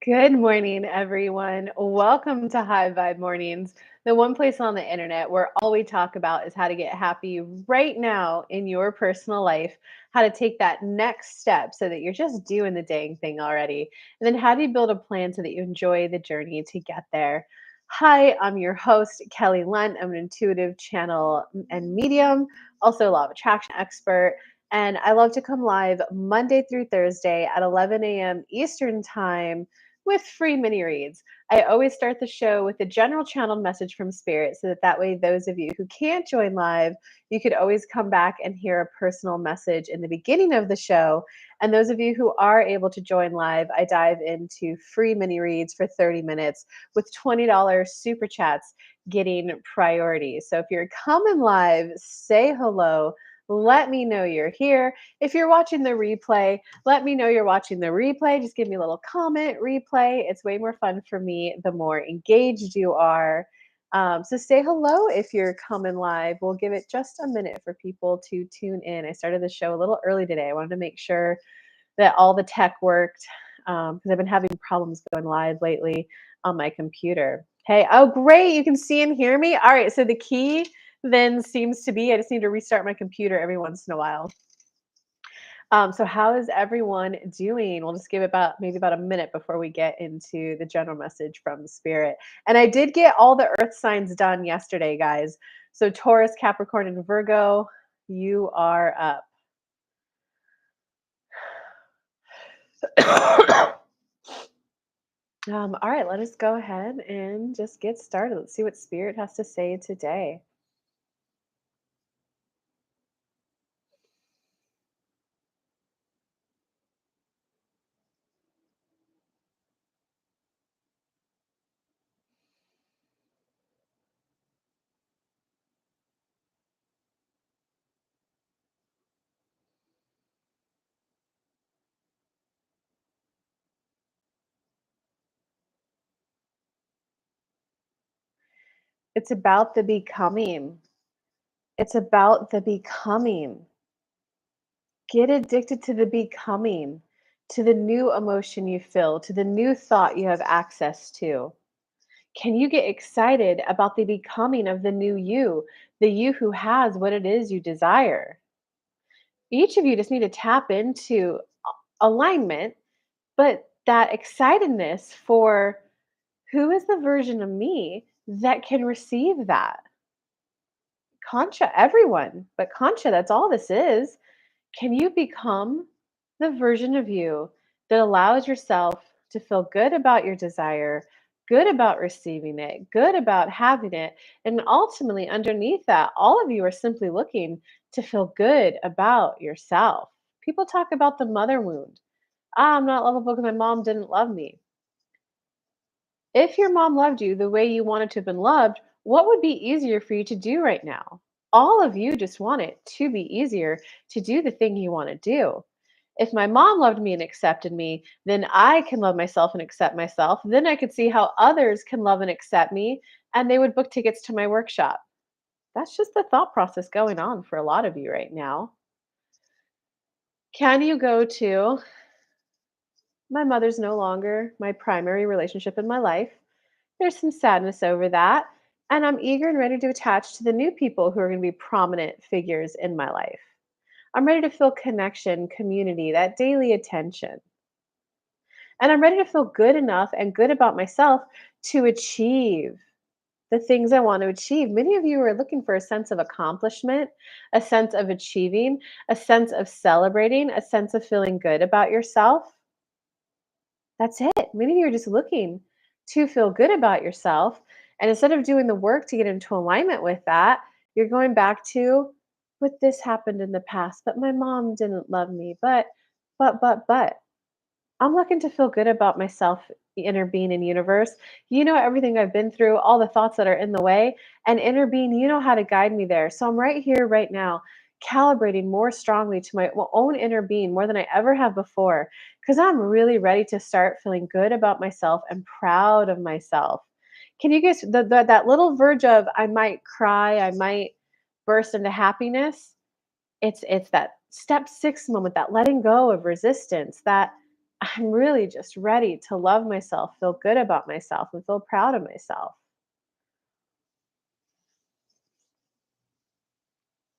Good morning, everyone. Welcome to High Vibe Mornings, the one place on the internet where all we talk about is how to get happy right now in your personal life, how to take that next step so that you're just doing the dang thing already, and then how do you build a plan so that you enjoy the journey to get there. Hi, I'm your host, Kelly Lunt. I'm an intuitive channel and medium, also a law of attraction expert. And I love to come live Monday through Thursday at 11 a.m. Eastern Time with free mini reads. I always start the show with a general channeled message from Spirit so that way those of you who can't join live, you could always come back and hear a personal message in the beginning of the show. And those of you who are able to join live, I dive into free mini reads for 30 minutes with $20 super chats getting priority. So if you're coming live, say hello. Let me know you're here. If you're watching the replay, let me know you're watching the replay. Just give me a little comment, replay. It's way more fun for me the more engaged you are. So say hello if you're coming live. We'll give it just a minute for people to tune in. I started the show a little early today. I wanted to make sure that all the tech worked because I've been having problems going live lately on my computer. Hey, oh, great. You can see and hear me. All right. So the key then seems to be I just need to restart my computer every once in a while. So how is everyone doing? We'll just give it maybe about a minute before we get into the general message from Spirit. And I did get all the earth signs done yesterday, guys. So Taurus, Capricorn, and Virgo, you are up. All right, let us go ahead and just get started. Let's see what Spirit has to say today. It's about the becoming. It's about the becoming. Get addicted to the becoming, to the new emotion you feel, to the new thought you have access to. Can you get excited about the becoming of the you who has what it is you desire? Each of you just need to tap into alignment, but that excitedness for who is the version of me that can receive that? Concha, everyone, but Concha, that's all this is. Can you become the version of you that allows yourself to feel good about your desire, good about receiving it, good about having it? And ultimately, underneath that, all of you are simply looking to feel good about yourself. People talk about the mother wound. I'm not lovable because my mom didn't love me. If your mom loved you the way you wanted to have been loved, what would be easier for you to do right now? All of you just want it to be easier to do the thing you want to do. If my mom loved me and accepted me, then I can love myself and accept myself. Then I could see how others can love and accept me, and they would book tickets to my workshop. That's just the thought process going on for a lot of you right now. Can you go to my mother's no longer my primary relationship in my life? There's some sadness over that. And I'm eager and ready to attach to the new people who are going to be prominent figures in my life. I'm ready to feel connection, community, that daily attention. And I'm ready to feel good enough and good about myself to achieve the things I want to achieve. Many of you are looking for a sense of accomplishment, a sense of achieving, a sense of celebrating, a sense of feeling good about yourself. That's it. Many of you are just looking to feel good about yourself. And instead of doing the work to get into alignment with that, you're going back to, but this happened in the past, but my mom didn't love me. But. I'm looking to feel good about myself, inner being and universe. You know everything I've been through, all the thoughts that are in the way, and inner being, you know how to guide me there. So I'm right here, right now, calibrating more strongly to my own inner being more than I ever have before, because I'm really ready to start feeling good about myself and proud of myself. Can you guys, that little verge of I might cry, I might burst into happiness? It's that step 6 moment, that letting go of resistance, that I'm really just ready to love myself, feel good about myself, and feel proud of myself.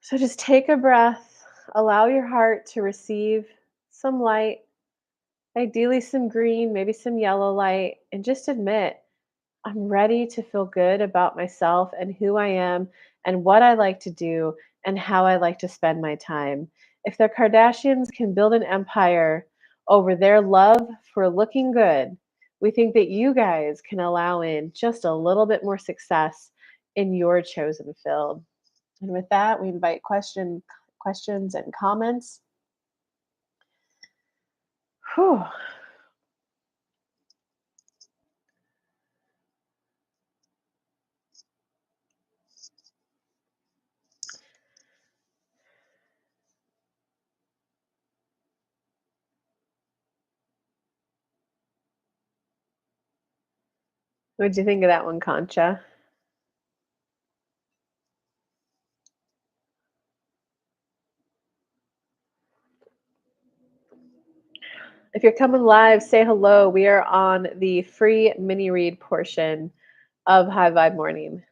So just take a breath, allow your heart to receive some light, ideally some green, maybe some yellow light, and just admit I'm ready to feel good about myself and who I am and what I like to do and how I like to spend my time. If the Kardashians can build an empire over their love for looking good, we think that you guys can allow in just a little bit more success in your chosen field. And with that, we invite questions and comments. Whew. What'd you think of that one, Concha? If you're coming live, say hello. We are on the free mini read portion of High Vibe Morning.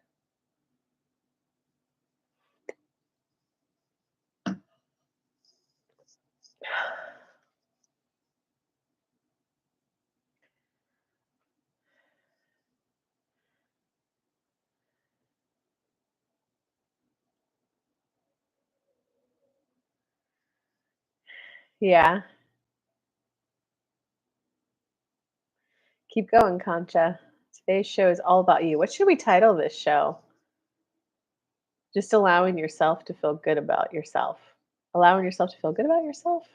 Yeah, keep going, Concha. Today's show is all about you. What should we title this show? Just allowing yourself to feel good about yourself. Allowing yourself to feel good about yourself?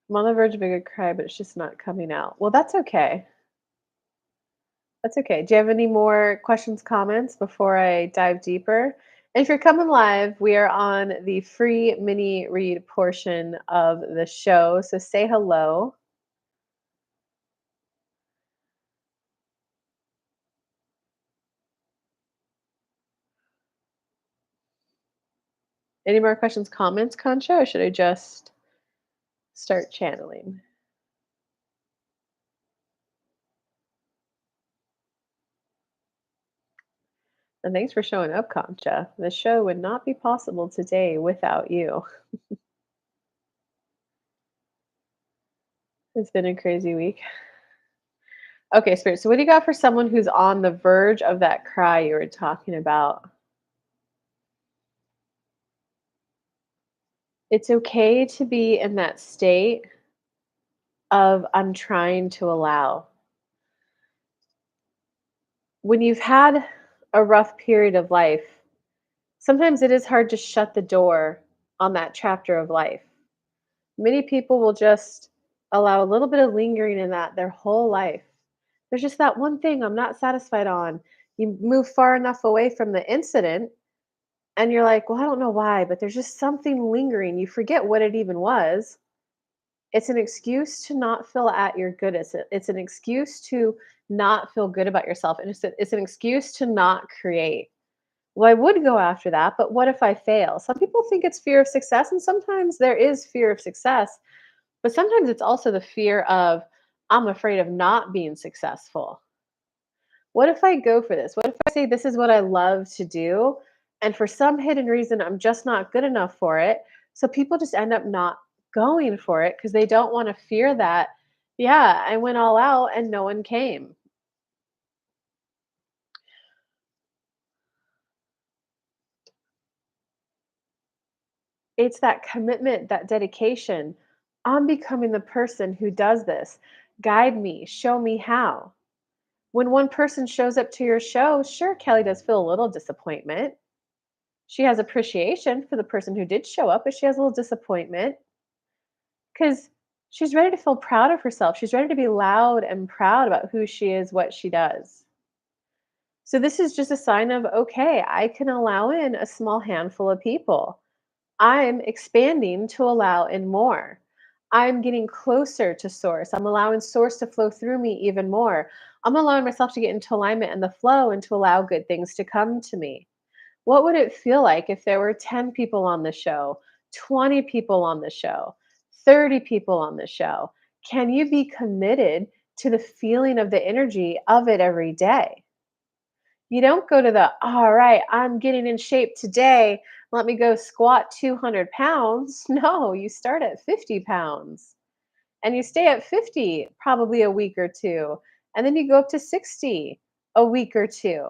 I'm on the verge of a good cry, but it's just not coming out. Well, that's okay. That's okay. Do you have any more questions, comments before I dive deeper? And if you're coming live, we are on the free mini read portion of the show. So say hello. Any more questions, comments, Concha, or should I just start channeling? And thanks for showing up, Concha. The show would not be possible today without you. It's been a crazy week. Okay, Spirit. So, what do you got for someone who's on the verge of that cry you were talking about? It's okay to be in that state of I'm trying to allow. When you've had a rough period of life, sometimes it is hard to shut the door on that chapter of life. Many people will just allow a little bit of lingering in that their whole life. There's just that one thing I'm not satisfied on. You move far enough away from the incident and you're like, well, I don't know why, but there's just something lingering. You forget what it even was. It's an excuse to not feel at your good. It's an excuse to not feel good about yourself. And it's an excuse to not create. Well, I would go after that, but what if I fail? Some people think it's fear of success, and sometimes there is fear of success, but sometimes it's also the fear of, I'm afraid of not being successful. What if I go for this? What if I say this is what I love to do? And for some hidden reason, I'm just not good enough for it. So people just end up not going for it because they don't want to fear that, yeah, I went all out and no one came. It's that commitment, that dedication. I'm becoming the person who does this. Guide me, show me how. When one person shows up to your show, sure, Kelly does feel a little disappointment. She has appreciation for the person who did show up, but she has a little disappointment because she's ready to feel proud of herself. She's ready to be loud and proud about who she is, what she does. So this is just a sign of, okay, I can allow in a small handful of people. I'm expanding to allow in more. I'm getting closer to source. I'm allowing source to flow through me even more. I'm allowing myself to get into alignment and the flow and to allow good things to come to me. What would it feel like if there were 10 people on the show, 20 people on the show, 30 people on the show? Can you be committed to the feeling of the energy of it every day? You don't go to the, all right, I'm getting in shape today. Let me go squat 200 pounds. No, you start at 50 pounds and you stay at 50 probably a week or two. And then you go up to 60 a week or two.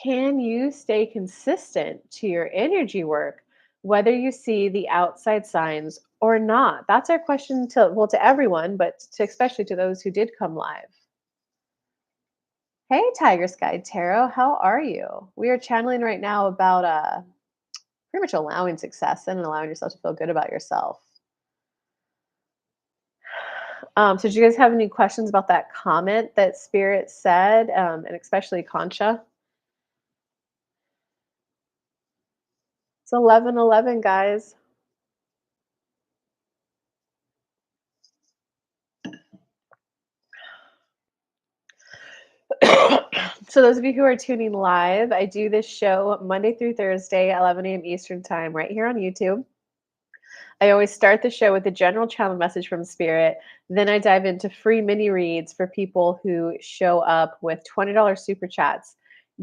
Can you stay consistent to your energy work, whether you see the outside signs or not? That's our question to, well, to everyone, but to, especially to those who did come live. Hey, Tiger Sky Tarot, how are you? We are channeling right now about pretty much allowing success and allowing yourself to feel good about yourself. So, do you guys have any questions about that comment that Spirit said, and especially Concha? It's 11:11, guys. So, those of you who are tuning live, I do this show Monday through Thursday, 11 a.m. Eastern Time, right here on YouTube. I always start the show with a general channel message from Spirit. Then I dive into free mini reads for people who show up with $20 super chats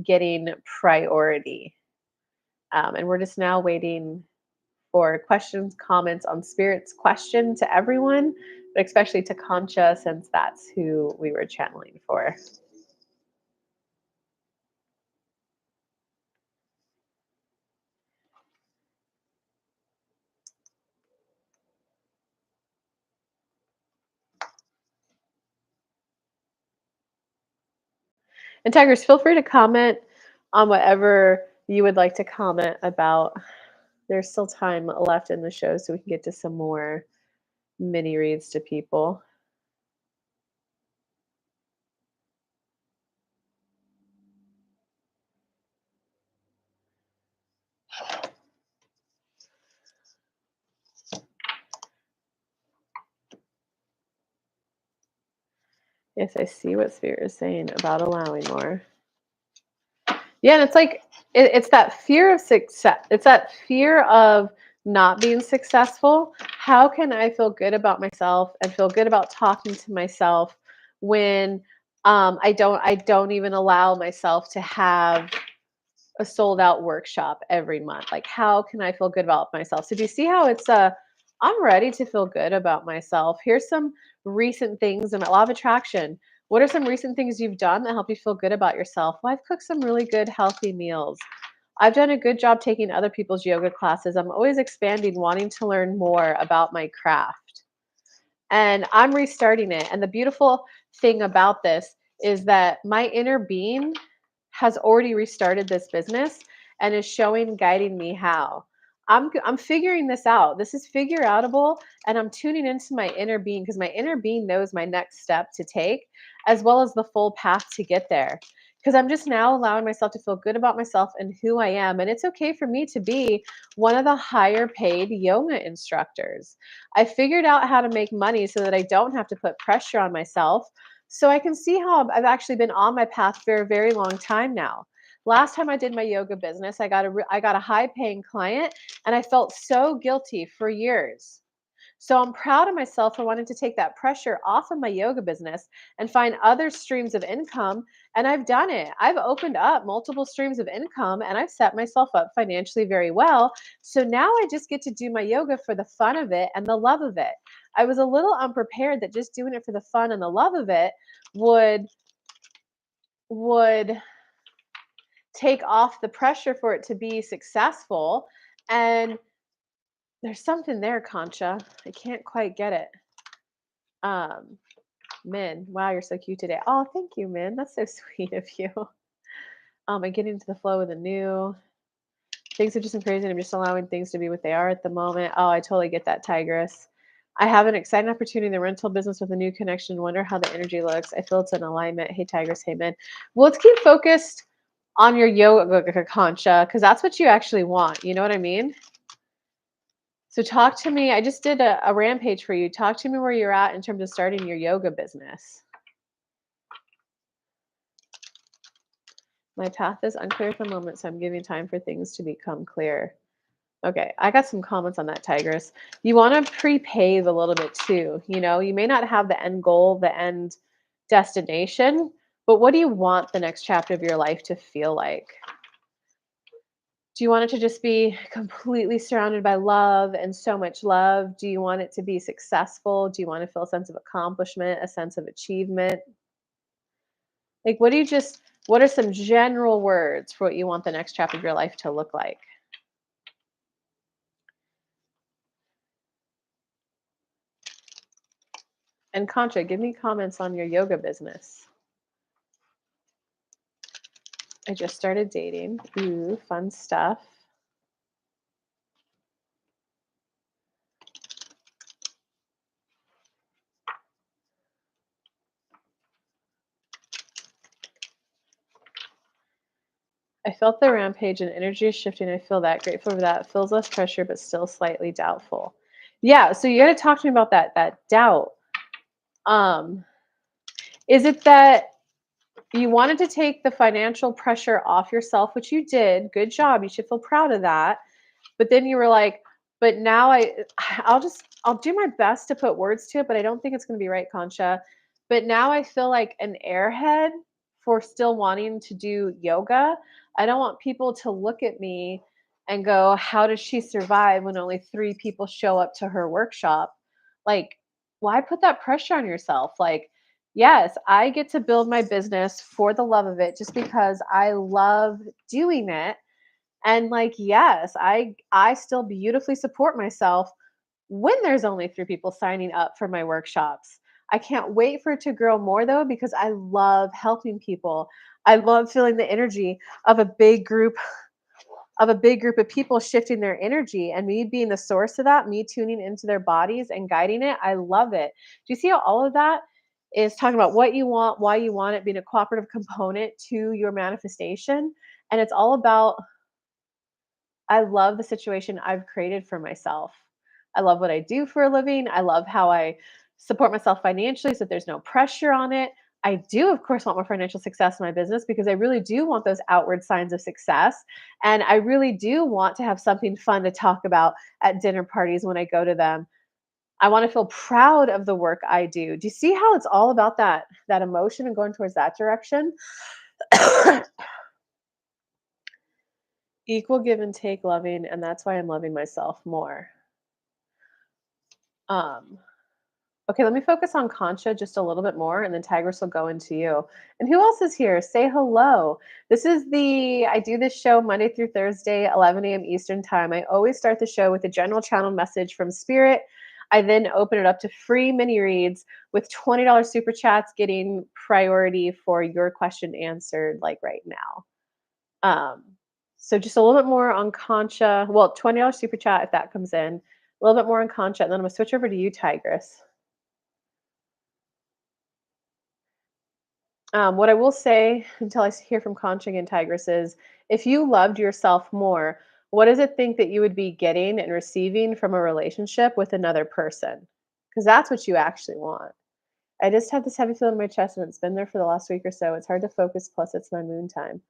getting priority. And we're just now waiting for questions, comments on Spirit's question to everyone, but especially to Concha, since that's who we were channeling for. And Tigers, feel free to comment on whatever you would like to comment about. There's still time left in the show, so we can get to some more mini reads to people. Yes, I see what Spirit is saying about allowing more. Yeah, and it's like it's that fear of success. It's that fear of not being successful. How can I feel good about myself and feel good about talking to myself when I don't even allow myself to have a sold out workshop every month? Like, how can I feel good about myself? So do you see how it's I'm ready to feel good about myself. Here's some recent things in my law of attraction. What are some recent things you've done that help you feel good about yourself? Well, I've cooked some really good healthy meals. I've done a good job taking other people's yoga classes. I'm always expanding, wanting to learn more about my craft. And I'm restarting it. And the beautiful thing about this is that my inner being has already restarted this business and is showing, guiding me how. I'm figuring this out. This is figure outable, and I'm tuning into my inner being because my inner being knows my next step to take, as well as the full path to get there. Because I'm just now allowing myself to feel good about myself and who I am. And it's okay for me to be one of the higher paid yoga instructors. I figured out how to make money so that I don't have to put pressure on myself. So I can see how I've actually been on my path for a very long time now. Last time I did my yoga business, I got a high paying client and I felt so guilty for years. So I'm proud of myself for wanting to take that pressure off of my yoga business and find other streams of income. And I've done it. I've opened up multiple streams of income and I've set myself up financially very well. So now I just get to do my yoga for the fun of it and the love of it. I was a little unprepared that just doing it for the fun and the love of it would take off the pressure for it to be successful. And there's something there, Concha. I can't quite get it. Um, Min, wow, you're so cute today. Oh, thank you, Min. That's so sweet of you. I get into the flow of the new. Things have just been crazy, and I'm just allowing things to be what they are at the moment. Oh, I totally get that, Tigress. I have an exciting opportunity in the rental business with a new connection. Wonder how the energy looks. I feel it's in alignment. Hey, Tigress. Hey, man. Well, let's keep focused on your yoga, Concha, because that's what you actually want. You know what I mean? So talk to me. I just did a rampage for you. Talk to me where you're at in terms of starting your yoga business. My path is unclear at the moment, so I'm giving time for things to become clear. Okay, I got some comments on that, Tigress. You want to pre-pave a little bit too. You know, you may not have the end goal, the end destination, but what do you want the next chapter of your life to feel like? Do you want it to just be completely surrounded by love and so much love? Do you want it to be successful? Do you want to feel a sense of accomplishment, a sense of achievement? Like, what are some general words for what you want the next chapter of your life to look like? And Concha, give me comments on your yoga business. I just started dating. Ooh, fun stuff. I felt the rampage and energy is shifting. I feel that. Grateful for that. Feels less pressure, but still slightly doubtful. Yeah, so you got to talk to me about that doubt. Um, is it that you wanted to take the financial pressure off yourself, which you did? Good job. You should feel proud of that. But then you were like, but now I'll do my best to put words to it, but I don't think it's going to be right, Concha. But now I feel like an airhead for still wanting to do yoga. I don't want people to look at me and go, how does she survive when only 3 people show up to her workshop? Like, why put that pressure on yourself? Like, yes, I get to build my business for the love of it, just because I love doing it. And like, yes, I still beautifully support myself when there's only 3 people signing up for my workshops. I can't wait for it to grow more though, because I love helping people. I love feeling the energy of a big group of people shifting their energy, and me being the source of that, me tuning into their bodies and guiding it. I love it. Do you see how all of that is talking about what you want, why you want it, being a cooperative component to your manifestation? And it's all about, I love the situation I've created for myself. I love what I do for a living. I love how I support myself financially so that there's no pressure on it. I do, of course, want more financial success in my business because I really do want those outward signs of success. And I really do want to have something fun to talk about at dinner parties when I go to them. I want to feel proud of the work I do. Do you see how it's all about that emotion and going towards that direction? Equal give and take loving, and that's why I'm loving myself more. Um, okay, let me focus on Concha just a little bit more, and then Tigress will go into you. And who else is here? Say hello. I do this show Monday through Thursday, 11 a.m. Eastern Time. I always start the show with a general channel message from Spirit. I then open it up to free mini reads with $20 super chats getting priority for your question answered, like right now. Um, so just a little bit more on Concha. Well, $20 super chat if that comes in. A little bit more on Concha, and then I'm gonna switch over to you, Tigress. What I will say until I hear from Concha and Tigress is, if you loved yourself more, what does it think that you would be getting and receiving from a relationship with another person? Because that's what you actually want. I just have this heavy feeling in my chest, and it's been there for the last week or so. It's hard to focus. Plus, it's my moon time.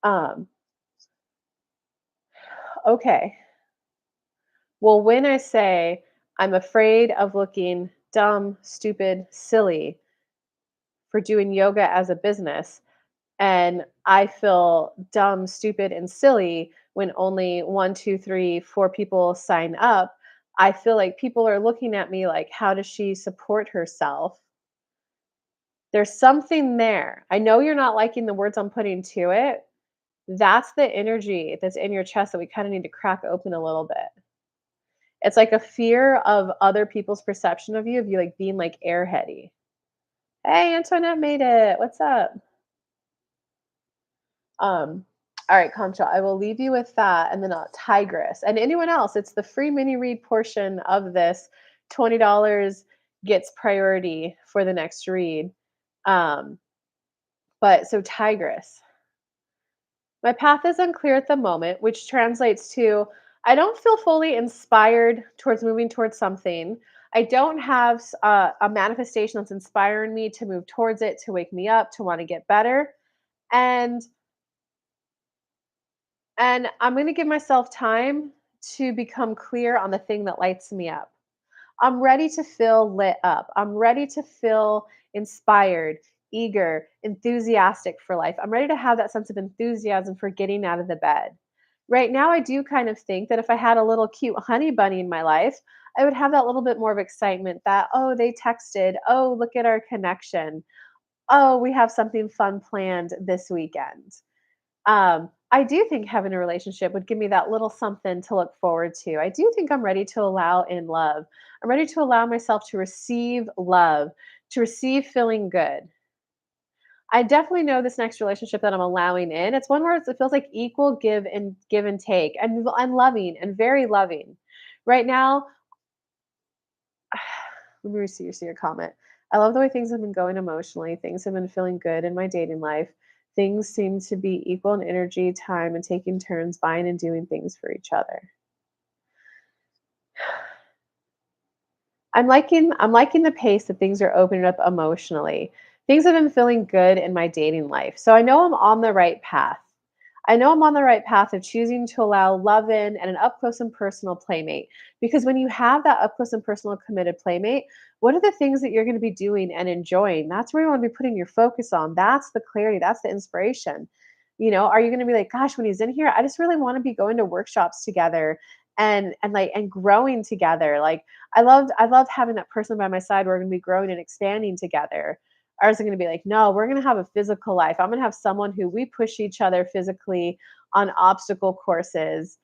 Um, okay. Well, when I say I'm afraid of looking dumb, stupid, silly for doing yoga as a business, and I feel dumb, stupid, and silly when only one, two, three, 4 people sign up, I feel like people are looking at me like, how does she support herself? There's something there. I know you're not liking the words I'm putting to it. That's the energy that's in your chest that we kind of need to crack open a little bit. It's like a fear of other people's perception of you like being like airheady. Hey, Antoinette made it. What's up? Um, All right, Concha, I will leave you with that and then Tigress. And anyone else, it's the free mini read portion of this. $20 gets priority for the next read. Um, but so Tigress. My path is unclear at the moment, which translates to I don't feel fully inspired towards moving towards something. I don't have a manifestation that's inspiring me to move towards it, to wake me up, to want to get better. And I'm going to give myself time to become clear on the thing that lights me up. I'm ready to feel lit up. I'm ready to feel inspired, eager, enthusiastic for life. I'm ready to have that sense of enthusiasm for getting out of the bed. Right now, I do kind of think that if I had a little cute honey bunny in my life, I would have that little bit more of excitement that, oh, they texted. Oh, look at our connection. Oh, we have something fun planned this weekend. I do think having a relationship would give me that little something to look forward to. I do think I'm ready to allow in love. I'm ready to allow myself to receive love, to receive feeling good. I definitely know this next relationship that I'm allowing in. It's one where it feels like equal give and take and loving and very loving. Right now, let me see your comment. I love the way things have been going emotionally. Things have been feeling good in my dating life. Things seem to be equal in energy, time, and taking turns buying and doing things for each other. I'm liking the pace that things are opening up emotionally. Things have been feeling good in my dating life. So I know I'm on the right path. I know I'm on the right path of choosing to allow love in and an up close and personal playmate. Because when you have that up close and personal committed playmate, what are the things that you're going to be doing and enjoying? That's where you want to be putting your focus on. That's the clarity, that's the inspiration. Are you going to be like, gosh, when he's in here, I just really want to be going to workshops together and growing together. Like I loved having that person by my side. We're going to be growing and expanding together. Ours are going to be like, no, we're going to have a physical life. I'm going to have someone who we push each other physically on obstacle courses.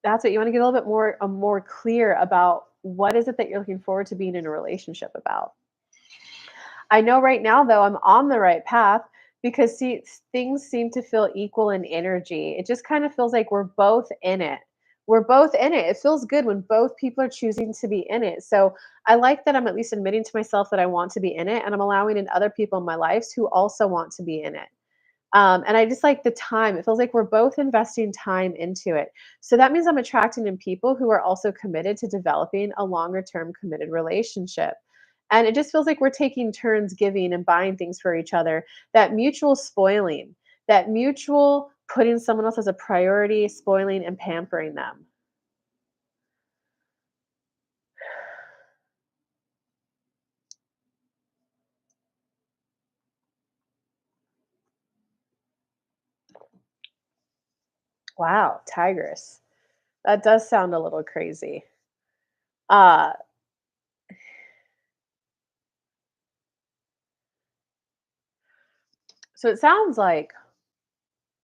That's what you want to get a little bit more clear about what is it that you're looking forward to being in a relationship about. I know right now though I'm on the right path because see things seem to feel equal in energy. It just kind of feels like we're both in it. We're both in it. It feels good when both people are choosing to be in it. So I like that I'm at least admitting to myself that I want to be in it and I'm allowing in other people in my life who also want to be in it. And I just like the time. It feels like we're both investing time into it. So that means I'm attracting in people who are also committed to developing a longer term committed relationship. And it just feels like we're taking turns giving and buying things for each other. That mutual spoiling, that mutual putting someone else as a priority, spoiling and pampering them. Wow, tigress. That does sound a little crazy. Uh, so it sounds like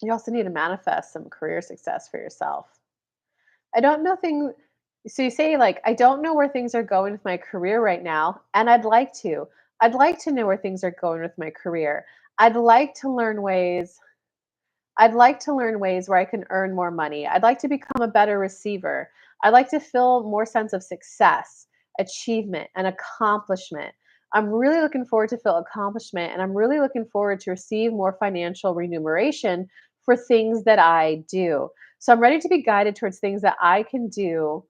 you also need to manifest some career success for yourself. I don't know thing so you say like, "I don't know where things are going with my career right now, and I'd like to. I'd like to know where things are going with my career. I'd like to learn ways I'd like to learn ways where I can earn more money. I'd like to become a better receiver. I'd like to feel more sense of success, achievement, and accomplishment. I'm really looking forward to feel accomplishment, and I'm really looking forward to receive more financial remuneration for things that I do. So I'm ready to be guided towards things that I can do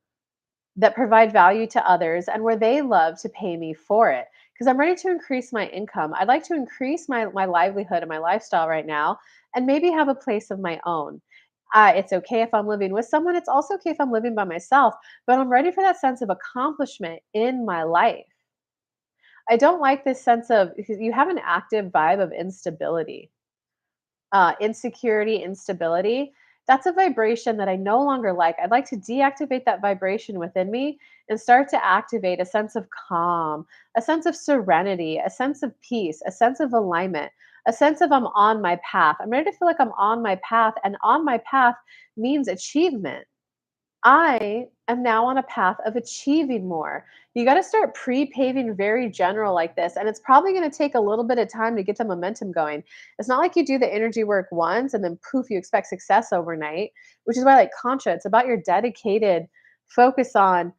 that provide value to others and where they love to pay me for it. Because I'm ready to increase my income. I'd like to increase my livelihood and my lifestyle right now and maybe have a place of my own. It's okay if I'm living with someone. It's also okay if I'm living by myself, but I'm ready for that sense of accomplishment in my life. I don't like this sense of because you have an active vibe of instability, insecurity, instability. That's a vibration that I no longer like. I'd like to deactivate that vibration within me and start to activate a sense of calm, a sense of serenity, a sense of peace, a sense of alignment, a sense of I'm on my path. I'm ready to feel like I'm on my path, and on my path means achievement. I am now on a path of achieving more. You got to start pre-paving very general like this. And it's probably going to take a little bit of time to get the momentum going. It's not like you do the energy work once and then poof, you expect success overnight, which is why like Concha, it's about your dedicated focus on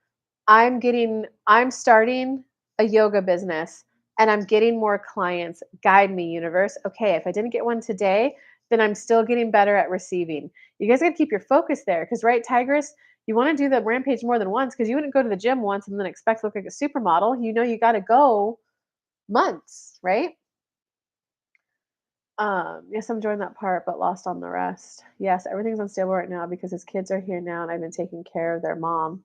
I'm starting a yoga business and I'm getting more clients. Guide me, universe. Okay, if I didn't get one today, then I'm still getting better at receiving. You guys got to keep your focus there because, right, Tigress, you want to do the rampage more than once because you wouldn't go to the gym once and then expect to look like a supermodel. You know, you got to go months, right? Yes, I'm enjoying that part, but lost on the rest. Yes, everything's unstable right now because his kids are here now and I've been taking care of their mom.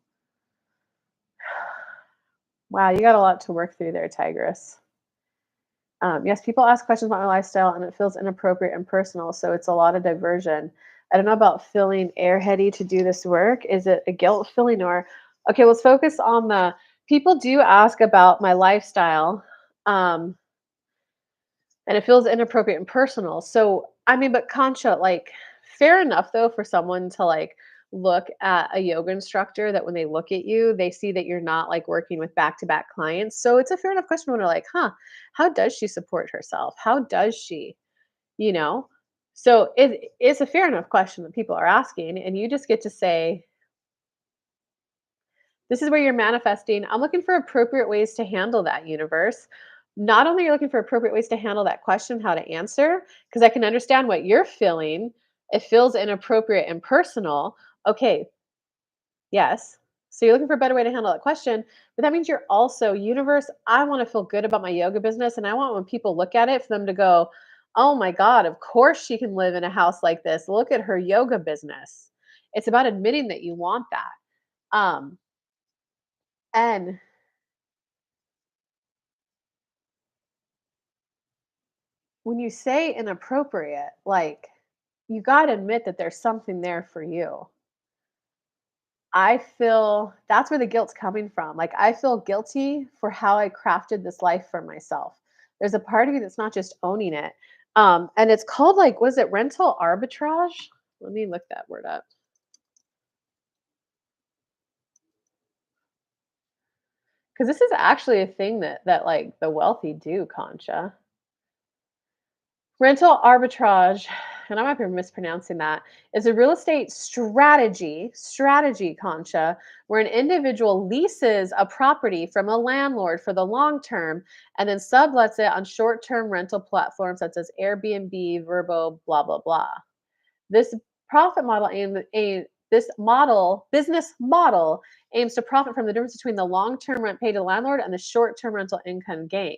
Wow, you got a lot to work through there, Tigress. Yes, people ask questions about my lifestyle and it feels inappropriate and personal, so it's a lot of diversion. I don't know about feeling airheady to do this work. Is it a guilt feeling or okay, let's focus on the people do ask about my lifestyle. Um, and it feels inappropriate and personal. So, I mean, but Concha, like, fair enough though for someone to like look at a yoga instructor that when they look at you, they see that you're not like working with back to back clients. So it's a fair enough question when they're like, huh, how does she support herself? How does she, you know? So it is a fair enough question that people are asking. And you just get to say, this is where you're manifesting. I'm looking for appropriate ways to handle that universe. Not only are you looking for appropriate ways to handle that question, how to answer, because I can understand what you're feeling. It feels inappropriate and personal. Okay, yes. So you're looking for a better way to handle that question, but that means you're also universe. I want to feel good about my yoga business, and I want when people look at it for them to go, "Oh my God, of course she can live in a house like this. Look at her yoga business." It's about admitting that you want that. And when you say inappropriate, like, you gotta admit that there's something there for you. I feel that's where the guilt's coming from. Like, I feel guilty for how I crafted this life for myself. There's a part of you that's not just owning it. And it's called like, was it rental arbitrage? Let me look that word up. Because this is actually a thing that like the wealthy do, Concha. Rental arbitrage, and I might be mispronouncing that, is a real estate strategy, Concha, where an individual leases a property from a landlord for the long term and then sublets it on short term rental platforms such as Airbnb, Verbo, blah, blah, blah. This profit model this business model aims to profit from the difference between the long term rent paid to the landlord and the short term rental income gained.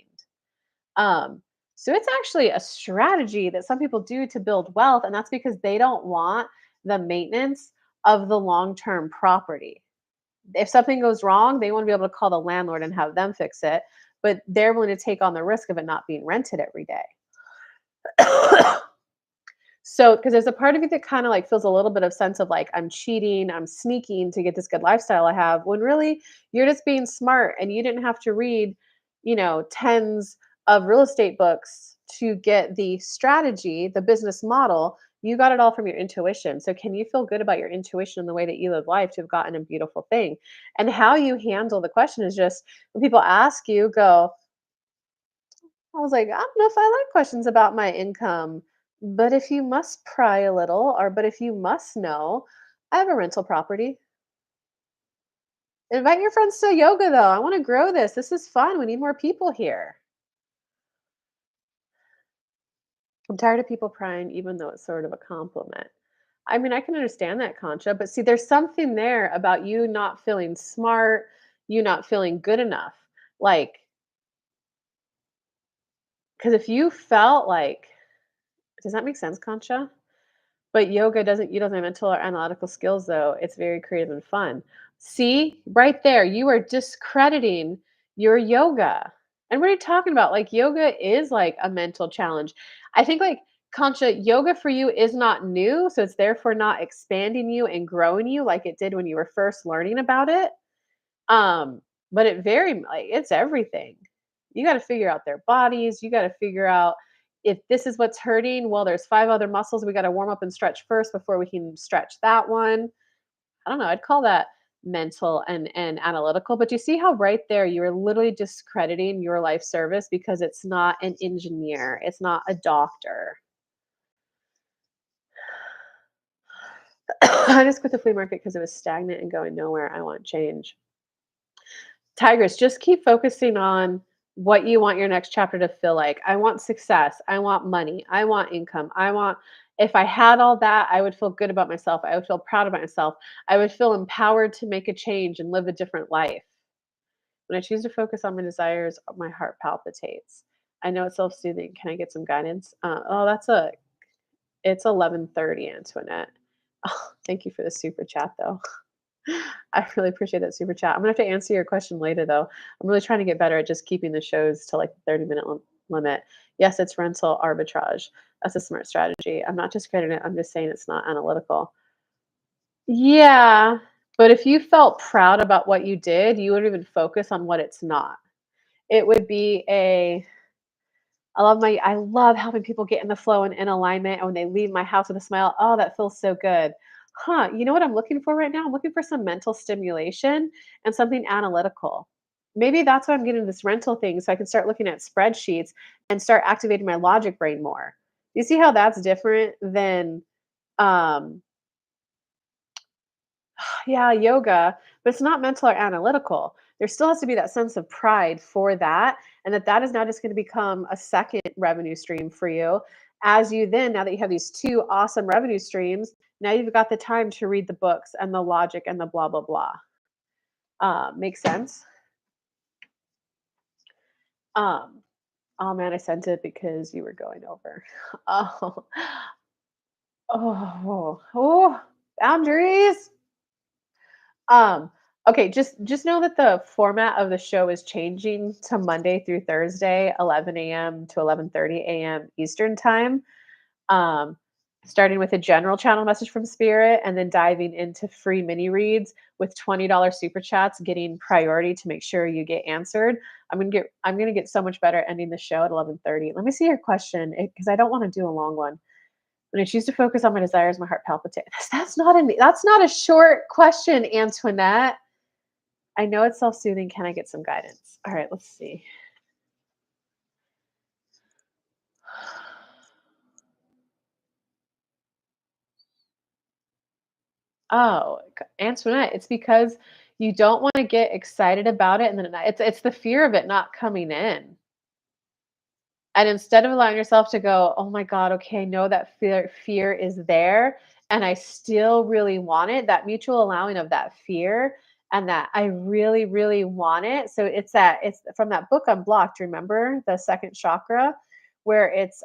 Um, so it's actually a strategy that some people do to build wealth, and that's because they don't want the maintenance of the long-term property. If something goes wrong, they want to be able to call the landlord and have them fix it, but they're willing to take on the risk of it not being rented every day. So, because there's a part of you that kind of like feels a little bit of sense of like, I'm cheating, I'm sneaking to get this good lifestyle I have, when really you're just being smart and you didn't have to read, tens of real estate books to get the strategy, the business model. You got it all from your intuition. So, can you feel good about your intuition and the way that you live life to have gotten a beautiful thing? And how you handle the question is just when people ask you, go, I was like, I don't know if I like questions about my income, but if you must pry a little, or but if you must know, I have a rental property. Invite your friends to yoga though. I want to grow this. This is fun. We need more people here. I'm tired of people prying, even though it's sort of a compliment. I mean, I can understand that, Concha, but see, there's something there about you not feeling smart, you not feeling good enough. Like, because if you felt like, does that make sense, Concha? But yoga doesn't you don't have mental or analytical skills though. It's very creative and fun. See, right there, you are discrediting your yoga. And what are you talking about? Like yoga is like a mental challenge. I think like Concha, yoga for you is not new, so it's therefore not expanding you and growing you like it did when you were first learning about it. Um, but it very like it's everything. You got to figure out their bodies. You got to figure out if this is what's hurting. Well, there's five other muscles we got to warm up and stretch first before we can stretch that one. I don't know. I'd call that. mental and analytical. But you see how right there you're literally discrediting your life service because it's not an engineer, it's not a doctor. I just quit the flea market because it was stagnant and going nowhere. I want change. Tigers, just keep focusing on what you want your next chapter to feel like. I want success. I want money. I want income. I want, if I had all that, I would feel good about myself. I would feel proud of myself. I would feel empowered to make a change and live a different life. When I choose to focus on my desires, my heart palpitates. I know it's self-soothing. Can I get some guidance? It's 11:30, Antoinette. Oh, thank you for the super chat though. I really appreciate that super chat. I'm gonna have to answer your question later, though. I'm really trying to get better at just keeping the shows to like the 30-minute limit. Yes, it's rental arbitrage. That's a smart strategy. I'm not just crediting it. I'm just saying it's not analytical. Yeah, but if you felt proud about what you did, you would even focus on what it's not. It would be a I love helping people get in the flow and in alignment, and when they leave my house with a smile, oh, that feels so good. Huh, you know what I'm looking for right now? I'm looking for some mental stimulation and something analytical. Maybe that's why I'm getting this rental thing so I can start looking at spreadsheets and start activating my logic brain more. You see how that's different than um yeah, yoga, but it's not mental or analytical. There still has to be that sense of pride for that, and that is now just going to become a second revenue stream for you. As you then, now that you have these two awesome revenue streams, now you've got the time to read the books and the logic and the blah blah blah. Makes sense. Um, oh man, I sent it because you were going over. Oh, oh, boundaries. Um, okay, just know that the format of the show is changing to Monday through Thursday, 11 a.m. to 11:30 a.m. Eastern time. Um, Starting with a general channel message from Spirit and then diving into free mini reads with $20 super chats, getting priority to make sure you get answered. I'm gonna get so much better ending the show at 11:30. Let me see your question because I don't want to do a long one. When I choose to focus on my desires, my heart palpitates. That's not a short question, Antoinette. I know it's self-soothing. Can I get some guidance? All right, let's see. Oh, Antoinette, it's because you don't want to get excited about it, and then it's the fear of it not coming in. And instead of allowing yourself to go, "Oh my god, okay, I know that fear is there and I still really want it," that mutual allowing of that fear and that I really, really want it. So it's from that book Unblocked, remember? The second chakra where it's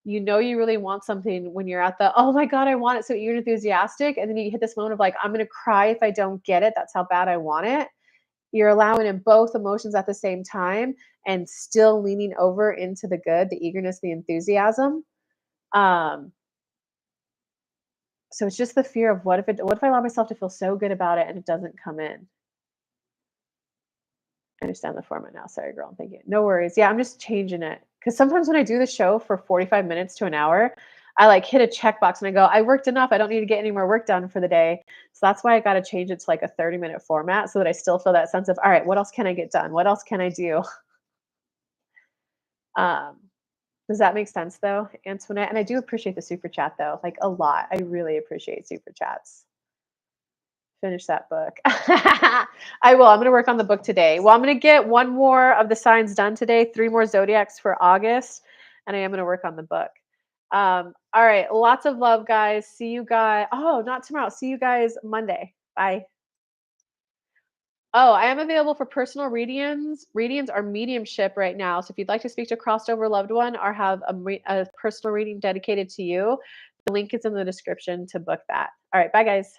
you know you really want something when you're at the, "Oh my god, I want it," so you're enthusiastic, and then you hit this moment of like, "I'm gonna cry if I don't get it. That's how bad I want it." You're allowing in both emotions at the same time and still leaning over into the good, the eagerness, the enthusiasm. Um, so it's just the fear of what if I allow myself to feel so good about it and it doesn't come in? I understand the format now. Sorry, girl. Thank you. No worries. Yeah, I'm just changing it. Because sometimes when I do the show for 45 minutes to an hour, I like hit a checkbox and I go, I worked enough. I don't need to get any more work done for the day. So that's why I got to change it to like a 30-minute format so that I still feel that sense of, all right, what else can I get done? What else can I do? Um, does that make sense though, Antoinette? And I do appreciate the super chat though, like a lot. I really appreciate super chats. Finish that book. I will. I'm going to work on the book today. Well, I'm going to get one more of the signs done today, three more zodiacs for August, and I am going to work on the book. All right. Lots of love, guys. See you guys. Oh, not tomorrow. See you guys Monday. Bye. Oh, I am available for personal readings. Readings are mediumship right now. So if you'd like to speak to a crossed over loved one or have a personal reading dedicated to you, the link is in the description to book that. All right. Bye, guys.